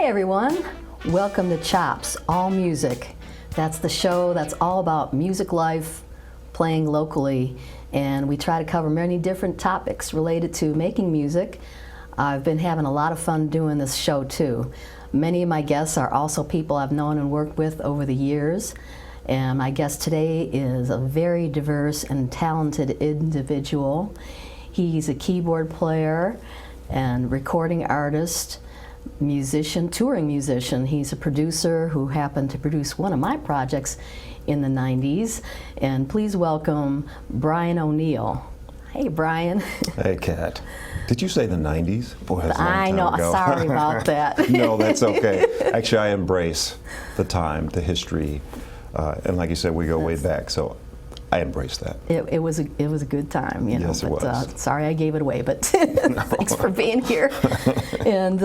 Hi everyone, welcome to CHOPZ, All Music. That's the show that's all about music life, playing locally, and we try to cover many different topics related to making music. I've been having a lot of fun doing this show too. Many of my guests are also people I've known and worked with over the years, and my guest today is a very diverse and talented individual. He's a keyboard player and recording artist, musician, touring musician. He's a producer who happened to produce one of my projects in the 90s. And please welcome Brian O'Neill. Hey, Brian. Hey, Kat. Did you say the 90s? Boy, that's a long I time know, ago. sorry about that. No, that's okay. Actually, I embrace the time, the history, and like you said, we go way back, so I embrace that. It was a good time, you know. Yes, it but, was. Sorry I gave it away, but thanks for being here. And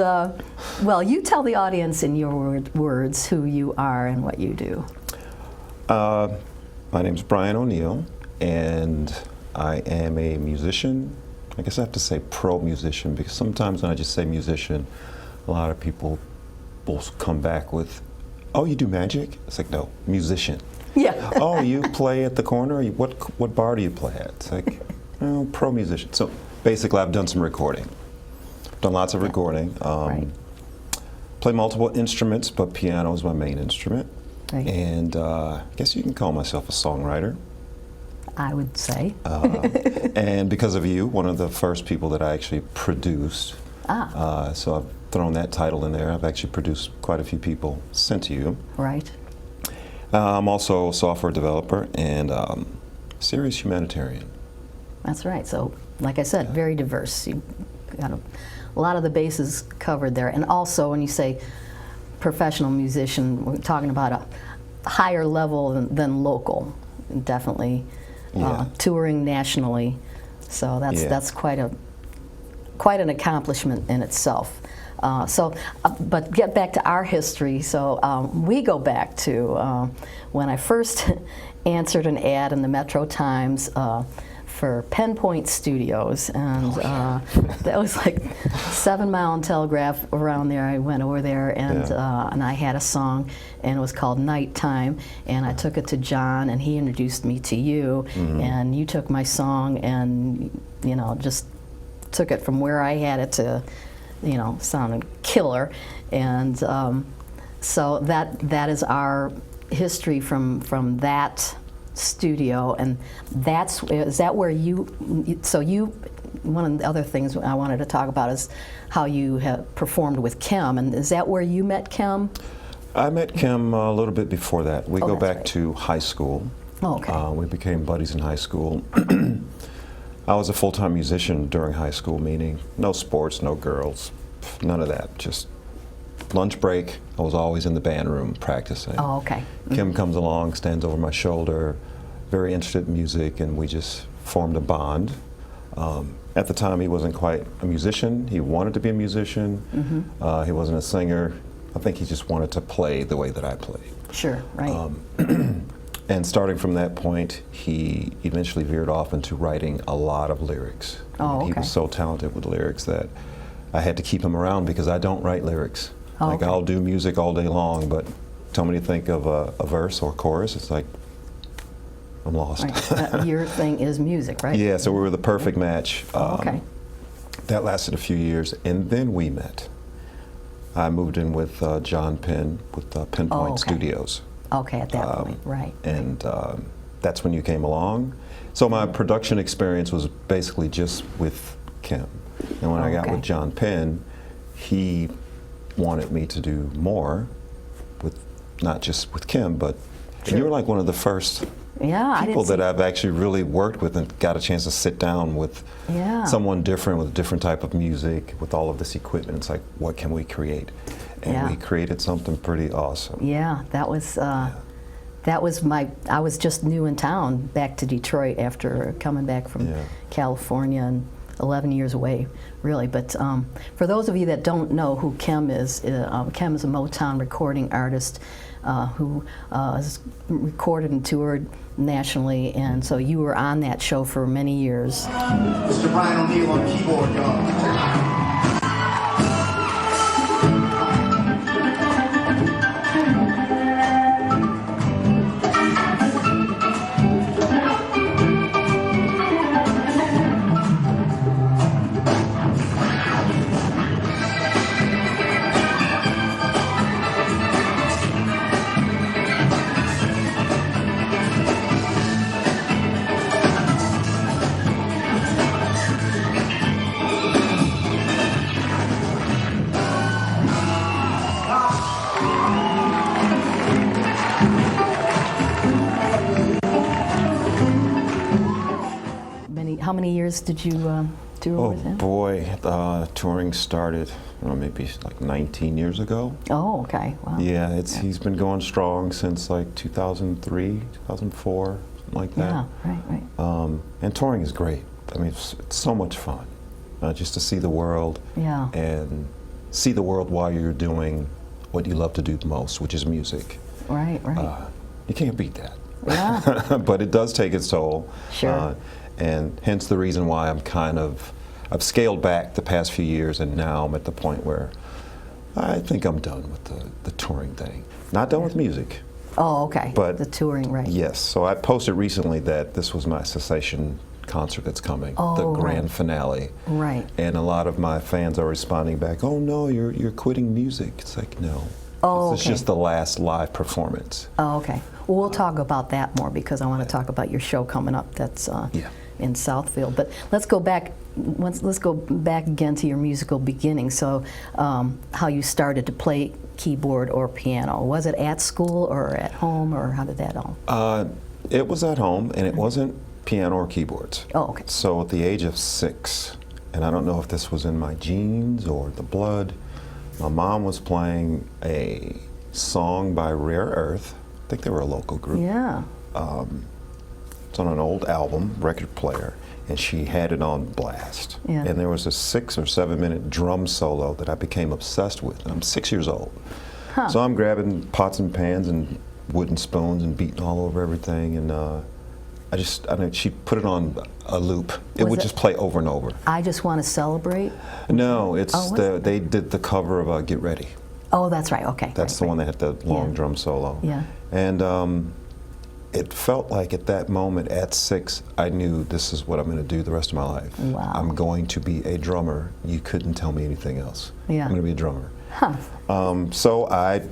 well, you tell the audience in your words who you are and what you do. My name's Brian O'Neill, and I am a musician. I guess I have to say pro musician, because sometimes when I just say musician, a lot of people will come back with, oh, you do magic? It's like, no, musician. Yeah. Oh, you play at the corner? What bar do you play at? It's like, oh, pro musician. So basically, I've done some recording. Done lots of recording. Right. Play multiple instruments, but piano is my main instrument. Right. And I guess you can call myself a songwriter. I would say. And because of you, one of the first people that I actually produced. So I've thrown that title in there. I've actually produced quite a few people sent to you. Right. I'm also a software developer and serious humanitarian. That's right. So, like I said, very diverse. You got a lot of the bases covered there. And also, when you say professional musician, we're talking about a higher level than local. Definitely touring nationally. So that's quite an accomplishment in itself. But get back to our history. So we go back to when I first answered an ad in the Metro Times for Penpoint Studios, and that was like 7 Mile and Telegraph around there. I went over there, and I had a song, and it was called Nighttime, and I took it to John, and he introduced me to you, and you took my song, and just took it from where I had it to, sounded killer, and so that is our history from that studio. And is that where one of the other things I wanted to talk about is how you have performed with Kim, and is that where you met Kim? I met Kim a little bit before that. We go back right. to high school. Oh, okay. We became buddies in high school. I was a full-time musician during high school, meaning no sports, no girls, none of that. Just lunch break, I was always in the band room practicing. Oh, okay. Kim comes along, stands over my shoulder, very interested in music, and we just formed a bond. At the time, he wasn't quite a musician. He wanted to be a musician. He wasn't a singer. I think he just wanted to play the way that I played. Sure, right. And starting from that point, he eventually veered off into writing a lot of lyrics. Oh, okay. He was so talented with lyrics that I had to keep him around because I don't write lyrics. Oh, like, okay. I'll do music all day long, but tell me to think of a verse or chorus, it's like, I'm lost. Right. Your thing is music, right? Yeah, so we were the perfect match. Okay. That lasted a few years, and then we met. I moved in with John Penn with Penpoint Studios. Okay, at that point, right. And that's when you came along. So my production experience was basically just with Kim. And when I got with John Penn, he wanted me to do more with, not just with Kim, but and you were like one of the first people that I've actually really worked with and got a chance to sit down with someone different with a different type of music, with all of this equipment. It's like, what can we create? And we created something pretty awesome. Yeah, that was I was just new in town, back to Detroit after coming back from California, and 11 years away, really. But for those of you that don't know who Kim is a Motown recording artist who has recorded and toured nationally, and so you were on that show for many years. Mr. Brian O'Neill on keyboard, y'all. how many years did you tour Oh with him? boy, touring started maybe like 19 years ago. Oh, okay. Wow. Yeah, he's been going strong since like 2003, 2004, something like that. Yeah, right. And touring is great. I mean, it's so much fun just to see the world Yeah. and see the world while you're doing what you love to do the most, which is music. Right. You can't beat that. Yeah. But it does take its toll. Sure. And hence the reason why I've scaled back the past few years, and now I'm at the point where I think I'm done with the touring thing. Not done with music. Oh, okay. But the touring, right. Yes. So I posted recently that this was my cessation concert that's coming, the grand finale. Right. And a lot of my fans are responding back, "Oh no, you're quitting music." It's like, no. Oh, This is just the last live performance. Oh, okay. Well, we'll talk about that more because I want to talk about your show coming up. That's in Southfield. But let's go back. Let's go back again to your musical beginning. So, how you started to play keyboard or piano? Was it at school or at home, or how did that all? It was at home, and it wasn't piano or keyboards. Oh, okay. So at the age of 6, and I don't know if this was in my genes or the blood, my mom was playing a song by Rare Earth. I think they were a local group. Yeah. It's on an old album, record player, and she had it on blast. Yeah. And there was a 6 or 7 minute drum solo that I became obsessed with. And I'm 6 years old. Huh. So I'm grabbing pots and pans and wooden spoons and beating all over everything. And I mean, she put it on a loop. It would just play over and over. I Just Want to Celebrate? No, it's they did the cover of Get Ready. Oh, that's right. Okay. That's the one that had the long drum solo. Yeah. And it felt like at that moment, at 6, I knew this is what I'm going to do the rest of my life. Wow. I'm going to be a drummer. You couldn't tell me anything else. Yeah. I'm going to be a drummer. Huh. So I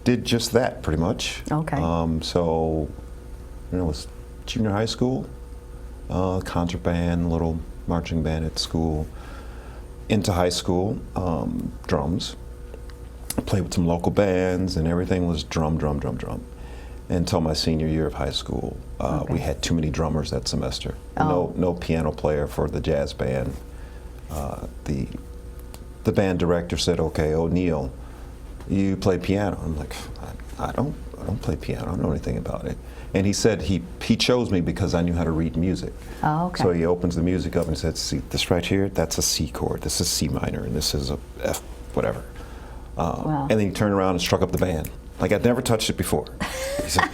did just that, pretty much. Okay. So, it was junior high school, concert band, little marching band at school. Into high school, drums. Played with some local bands, and everything was drum. Until my senior year of high school, we had too many drummers that semester. No piano player for the jazz band. The band director said, "Okay, O'Neill, you play piano." I'm like, I don't play piano. I don't know anything about it. And he said he chose me because I knew how to read music. Oh, okay. So he opens the music up and said, "See, this right here, that's a C chord. This is C minor, and this is a F, whatever." Wow. And then he turned around and struck up the band. Like I'd never touched it before.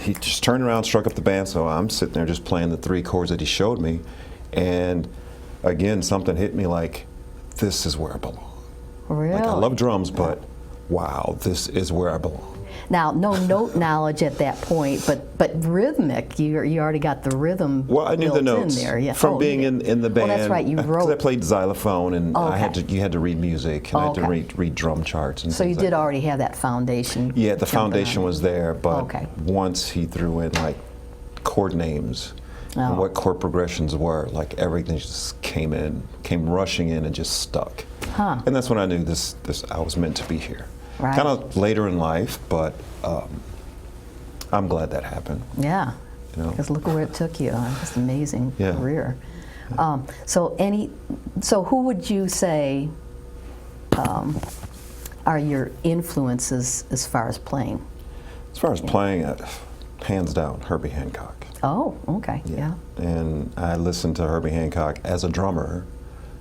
He just turned around, struck up the band, so I'm sitting there just playing the 3 chords that he showed me. And again, something hit me like, this is where I belong. Really? Like I love drums, but wow, this is where I belong. Now, no note knowledge at that point, but rhythmic. You already got the rhythm. Well, I knew the built notes in there. Yeah. from being in the band. Oh, that's right. You 'cause wrote. I played xylophone, and Okay. you had to read music, and I had to Okay. read drum charts. And So you things did like that. already have that foundation. Yeah, the jumping foundation on. was there, but Okay. once he threw in like chord names and Oh. what chord progressions were, like everything just came rushing in and just stuck. Huh. And that's when I knew this I was meant to be here. Right. Kind of later in life, but I'm glad that happened. Yeah. You know? Because look where it took you. Just amazing Yeah. career. So who would you say are your influences as far as playing? As far as playing, hands down, Herbie Hancock. Oh, okay. Yeah. And I listened to Herbie Hancock as a drummer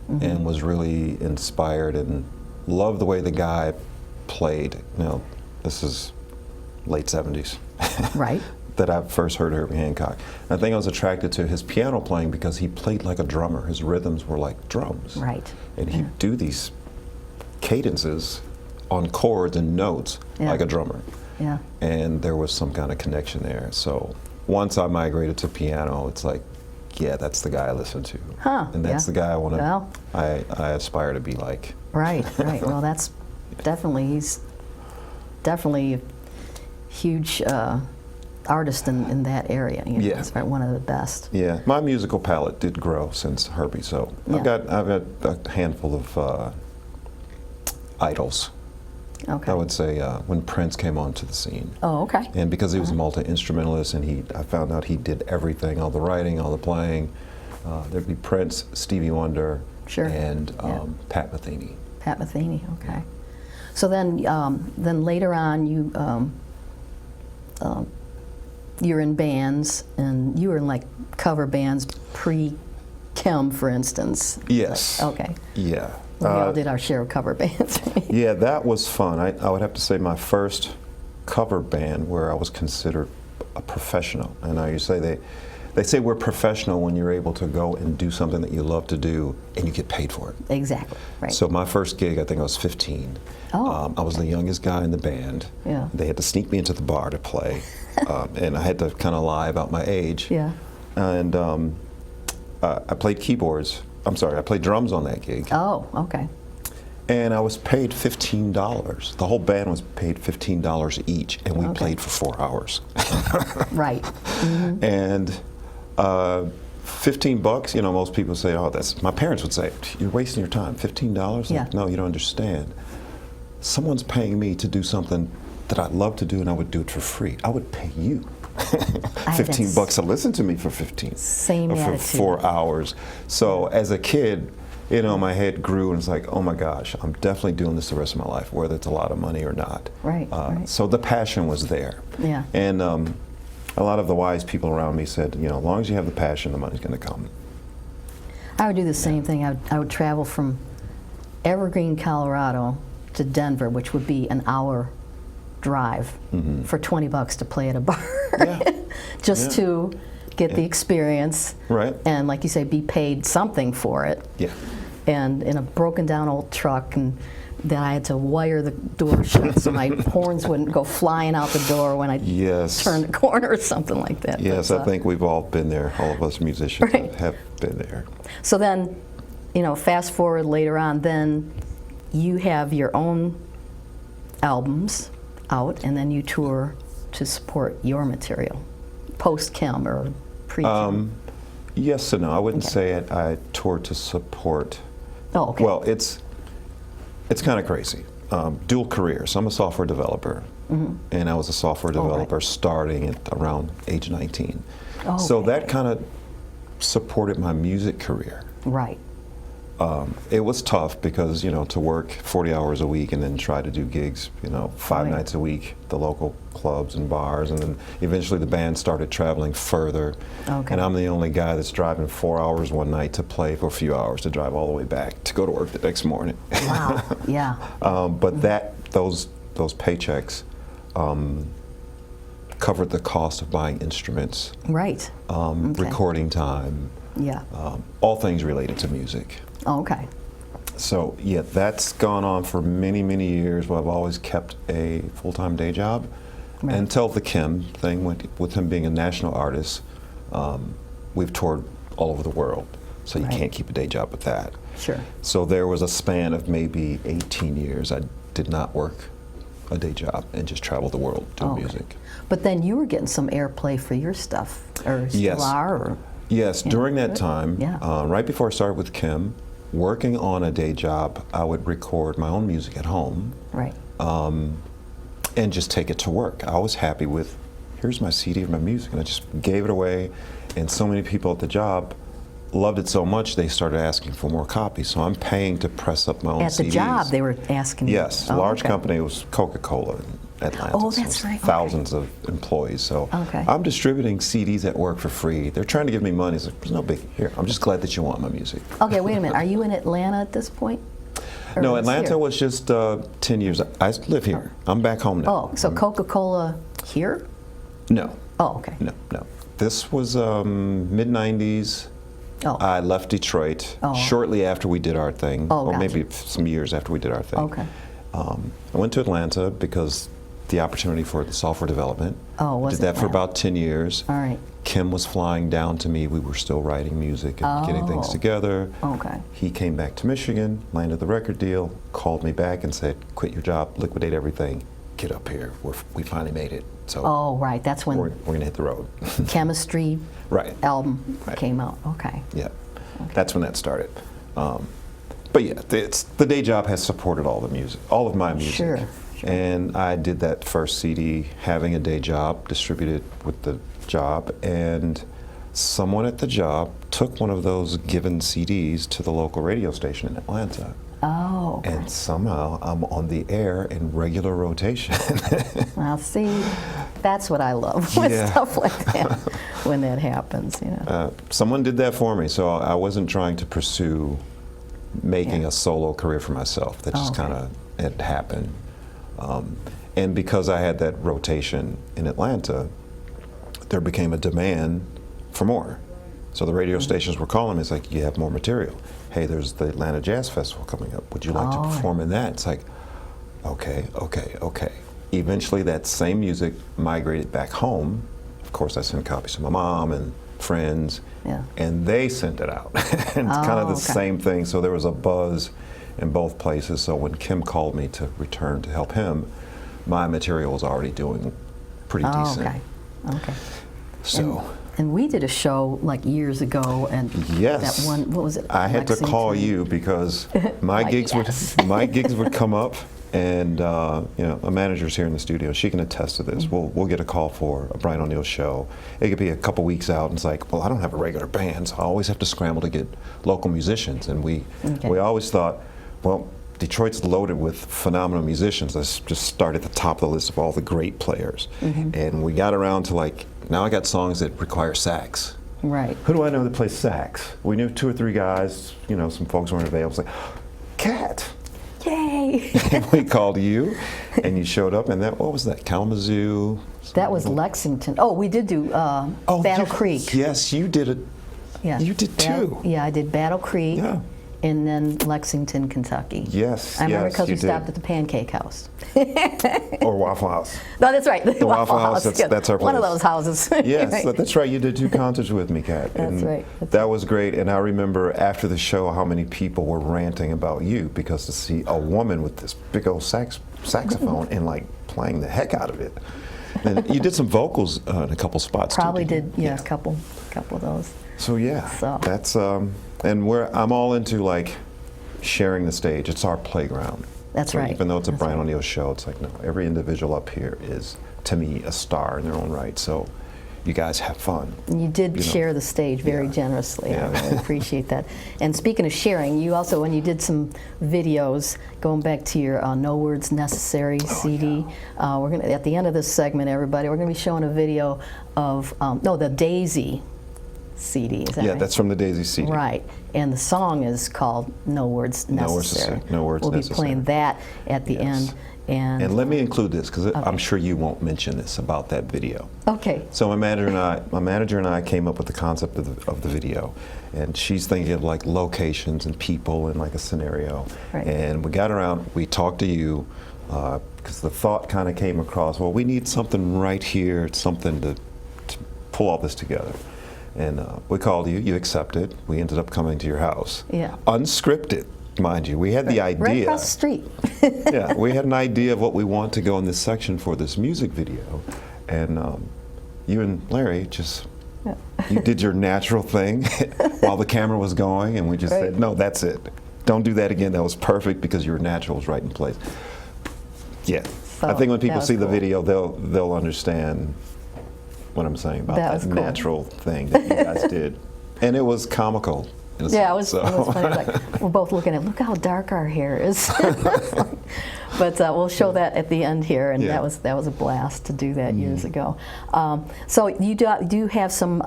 and was really inspired and loved the way the guy played. You know, this is late 70s. Right. That I first heard Herbie Hancock. And I think I was attracted to his piano playing because he played like a drummer. His rhythms were like drums. Right. And he'd do these cadences on chords and notes like a drummer. Yeah. And there was some kind of connection there. So once I migrated to piano, it's like, yeah, that's the guy I listen to. Huh, And that's yeah. the guy I want to, Well. I aspire to be like. Right. Well, that's he's definitely a huge artist in that area. You know, Yeah. he's one of the best. Yeah, my musical palette did grow since Herbie, so Yeah. I've got a handful of idols. Okay. I would say when Prince came onto the scene, Oh, okay. and because he was a multi-instrumentalist, and I found out he did everything, all the writing, all the playing, There'd be Prince, Stevie Wonder, Sure. and Yeah. Pat Metheny. Pat Metheny, okay. So then later on, you're in bands, and you were in like cover bands pre-Chem, for instance. Yes. Okay. Yeah. We all did our share of cover bands. Right? Yeah, that was fun. I would have to say my first cover band where I was considered a professional. And I used to say they say we're professional when you're able to go and do something that you love to do and you get paid for it. Exactly. Right. So my first gig, I think I was 15. Oh. I was the youngest guy in the band. Yeah. They had to sneak me into the bar to play, and I had to kind of lie about my age. Yeah. And I played keyboards. I'm sorry, I played drums on that gig. Oh, okay. And I was paid $15. The whole band was paid $15 each, and we played for 4 hours. Right. Mm-hmm. And $15, you know, most people say, oh, that's, my parents would say, you're wasting your time, $15? Yeah. Like, no, you don't understand. Someone's paying me to do something that I'd love to do, and I would do it for free. I would pay you $15 to listen to me for 15. Same or for attitude. 4 hours. So as a kid, you know, my head grew, and it's like, oh my gosh, I'm definitely doing this the rest of my life, whether it's a lot of money or not. Right, right. So the passion was there. Yeah. And a lot of the wise people around me said, you know, as long as you have the passion, the money's going to come. I would do the same thing. I would travel from Evergreen, Colorado to Denver, which would be an hour drive for $20 to play at a bar. Yeah. Just to get the experience. Right. And like you say, be paid something for it. Yeah. And in a broken down old truck, and then I had to wire the door shut so my horns wouldn't go flying out the door when I turned a corner or something like that. Yes, But, I think we've all been there. All of us musicians have been there. So then, you know, fast forward later on, then you have your own albums out, and then you tour to support your material, post-Chem or pre-Chem. Yes and no. I wouldn't say it. I toured to support. Oh, okay. Well, it's kind of crazy. Dual careers. I'm a software developer, and I was a software developer starting at around age 19. Oh, so okay. that kind of supported my music career. Right. It was tough because, you know, to work 40 hours a week and then try to do gigs, you know, 5 nights a week, the local clubs and bars, and then eventually the band started traveling further. Okay. And I'm the only guy that's driving 4 hours one night to play for a few hours to drive all the way back to go to work the next morning. Wow. Yeah. But those paychecks covered the cost of buying instruments, Right. recording time, Yeah. all things related to music. Oh, okay. So yeah, that's gone on for many, many years, but I've always kept a full-time day job. Right. Until the Kim thing, with him being a national artist, we've toured all over the world, so you can't keep a day job with that. Sure. So there was a span of maybe 18 years I did not work a day job and just traveled the world doing music. But then you were getting some airplay for your stuff, or still Yes. are? Or, Yes, during that time, Yeah. right before I started with Kim, working on a day job, I would record my own music at home right. and just take it to work. I was happy with, here's my CD of my music, and I just gave it away, and so many people at the job loved it so much they started asking for more copies, so I'm paying to press up my own CDs. At the job, they were asking you? Yes, Oh, large okay. company, it was Coca-Cola in Atlanta. Oh, so that's it was right, okay. Thousands of employees, so I'm distributing CDs at work for free. They're trying to give me money. It's like, there's no big, here, I'm just glad that you want my music. Okay, wait a minute. Are you in Atlanta at this point? Or No, was Atlanta here? was just 10 years. I live here. I'm back home now. Oh, so Coca-Cola here? No, Oh, okay. no. This was mid-90s. Oh. I left Detroit shortly after we did our thing, Oh, or gotcha. maybe some years after we did our thing. Okay. I went to Atlanta because the opportunity for the software development. Oh, was Did that for Atlanta? about 10 years. All right. Kim was flying down to me. We were still writing music and getting things Oh. together. Okay. He came back to Michigan, landed the record deal, called me back and said, quit your job, liquidate everything, get up here. We finally made it. So Oh, right. That's we're when going to hit the road. Chemistry Right. album Right. came out. Okay. Yeah. That's when that started. But yeah, the day job has supported all the music, all of my music. Sure. And I did that first CD having a day job, distributed with the job, and someone at the job took one of those given CDs to the local radio station in Atlanta. Oh, okay. And somehow I'm on the air in regular rotation. Well, see, that's what I love with Yeah. stuff like that, when that happens, you know. Someone did that for me, so I wasn't trying to pursue making Yeah. a solo career for myself. That just okay. kind of had happened. And because I had that rotation in Atlanta, there became a demand for more. So the radio stations were calling me, it's like, you have more material. Hey, there's the Atlanta Jazz Festival coming up. Would you like to perform in that? It's like, okay. Eventually that same music migrated back home. Of course, I sent copies to my mom and friends, Yeah. and they sent it out. And it's kind of the same thing. So there was a buzz in both places. So when Kim called me to return to help him, my material was already doing pretty decent. Okay. So. And we did a show like years ago, and Yes. that one, what was it? I had to call Lexington? you because my Like, gigs yes. would my gigs would come up, and you know, a manager's here in the studio. She can attest to this. Mm-hmm. We'll get a call for a Brian O'Neill show. It could be a couple weeks out, and it's like, well, I don't have a regular band, so I always have to scramble to get local musicians. And we always thought, well, Detroit's loaded with phenomenal musicians. Let's just start at the top of the list of all the great players. And we got around to like, now I got songs that require sax. Right. Who do I know that plays sax? We knew 2 or 3 guys, you know, some folks weren't available. It's like, Cat! Yay! And we called you, and you showed up, and that, what was that, Kalamazoo? That was Lexington. Oh, we did do Battle Creek. Yes, you did it. Yeah. You did too. Yeah, I did Battle Creek. Yeah. And then Lexington, Kentucky. Yes, I remember yes, because we you did. stopped at the Pancake House. Or Waffle House. No, that's right. The Waffle House, yeah. that's our place. One of those houses. Yes, Right. that's right. You did 2 concerts with me, Kat. That's And right. that was great. And I remember after the show how many people were ranting about you, because to see a woman with this big old saxophone and like playing the heck out of it. And you did some vocals in a couple spots. Probably too, did, yeah, a couple of those. So yeah, So. that's and I'm all into like sharing the stage. It's our playground. That's So right. Even though it's a That's Brian right. O'Neill show, it's like, no, every individual up here is, to me, a star in their own right. So you guys have fun. And you did know. share the stage very Yeah. generously. Yeah. I really appreciate that. And speaking of sharing, you also, when you did some videos, going back to your No Words Necessary CD, we're gonna, at the end of this segment, everybody, we're going to be showing a video of, the Daisy CD, is that Yeah, right? that's from the Daisy CD. Right, and the song is called No Words Necessary. No Words We'll be Necessary. playing that at the Yes. end. And let me include this, because I'm sure you won't mention this about that video. Okay. So my manager and I came up with the concept of the video, and she's thinking of like locations and people and like a scenario. Right. And we got around, we talked to you, because the thought kind of came across, well, we need something right here, something to pull all this together. And we called you, you accepted, we ended up coming to your house. Yeah. Unscripted, mind you. We had the idea. Right across the street. Yeah, we had an idea of what we want to go in this section for this music video, and you and Larry just, you did your natural thing while the camera was going, and we just said, no, that's it. Don't do that again. That was perfect because your natural was right in place. Yeah, So, I think when people that was see the cool. video, they'll understand what I'm saying about That that, was cool. natural thing that you guys did, and it was comical. in a Yeah, it sense, was, so. it was funny. Like, we're both looking at, look how dark our hair is. But we'll show that at the end here, and Yeah. that was a blast to do that years ago. So you do have some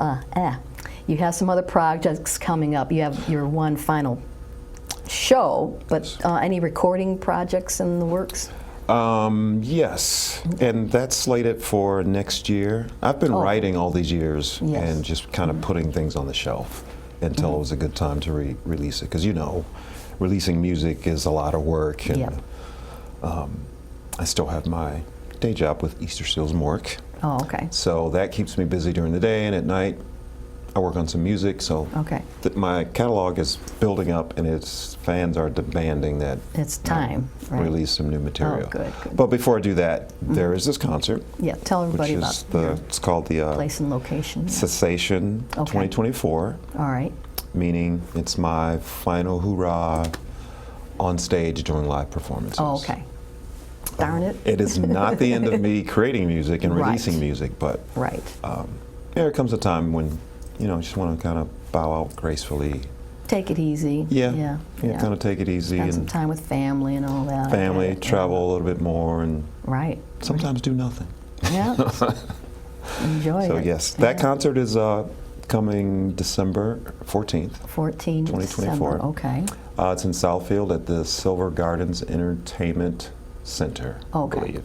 you have some other projects coming up. You have your one final show, but any recording projects in the works? Yes, and that's slated for next year. I've been writing all these years Yes. and just kind of putting things on the shelf until it was a good time to release it. Because you know, releasing music is a lot of work, and Yep. I still have my day job with Easter Seals Mork, Oh, okay. so that keeps me busy during the day, and at night I work on some music. So Okay. my catalog is building up, and its fans are demanding that It's time, right? release some new material. Oh, good, good. But before I do that, there is this concert, Yeah, tell which everybody is about it's called the place and location. Yeah. Cessation Okay. 2024, All right. meaning it's my final hoorah on stage during live performances. Oh, okay. Darn it. It is not the end of me creating music and Right. releasing music, but Right. there comes a time when just want to kind of bow out gracefully. Take it easy. Yeah, kind of take it easy. Spend and some time with family and all that. family, travel a little bit more, and right. sometimes do nothing. Yeah. Enjoy it. So yes, that concert is coming December 14th. 2024. December. Okay. It's in Southfield at the Silver Gardens Entertainment Center, Okay. I believe.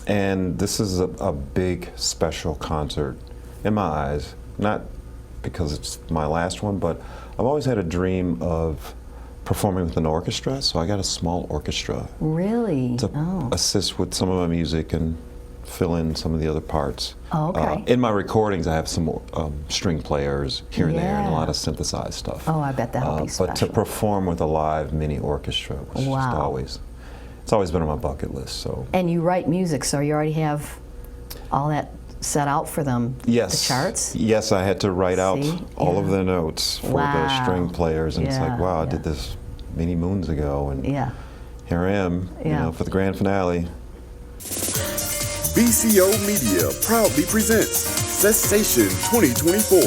And this is a big, special concert in my eyes. Not because it's my last one, but I've always had a dream of performing with an orchestra, so I got a small orchestra Really? to assist with some of my music and fill in some of the other parts. Oh, okay. In my recordings, I have some string players here and there and a lot of synthesized stuff. Oh, I bet that'll be special. But to perform with a live mini orchestra was just it's always been on my bucket list. So. And you write music, so you already have all that set out for them. Yes. The charts. Yes, I had to write out all of the notes for the string players, and it's like, wow, I did this many moons ago, and here I am, for the grand finale. BCO Media proudly presents Cessation 2024,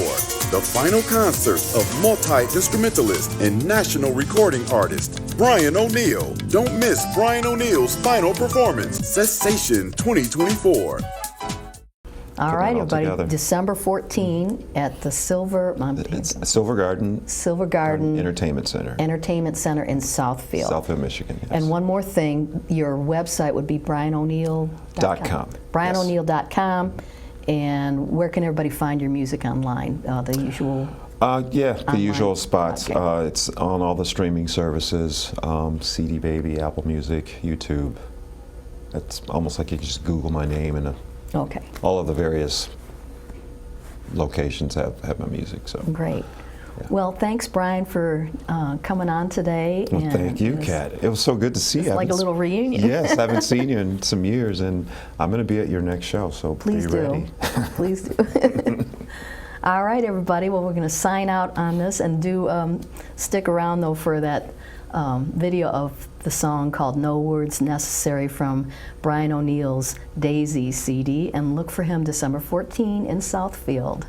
the final concert of multi-instrumentalist and national recording artist Brian O'Neill. Don't miss Brian O'Neill's final performance, Cessation 2024. All right, everybody. December 14 at the Silver Garden Entertainment Center. Entertainment Center in Southfield. Southfield, Michigan. Yes. And one more thing, your website would be brianoneal.com. brianoneal.com. And where can everybody find your music online? The usual. The usual spots. Okay. It's on all the streaming services: CD Baby, Apple Music, YouTube. It's almost like you can just Google my name and all of the various locations have my music. So great. Yeah. Well, thanks, Brian, for coming on today. Well, and thank you, Kat. It was so good to see you. It's like a little reunion. Yes, I haven't seen you in some years, and I'm going to be at your next show, so please be ready. Please do. All right, everybody. Well, we're going to sign out on this and do stick around, though, for that video of the song called No Words Necessary from Brian O'Neill's Daisy CD, and look for him December 14 in Southfield.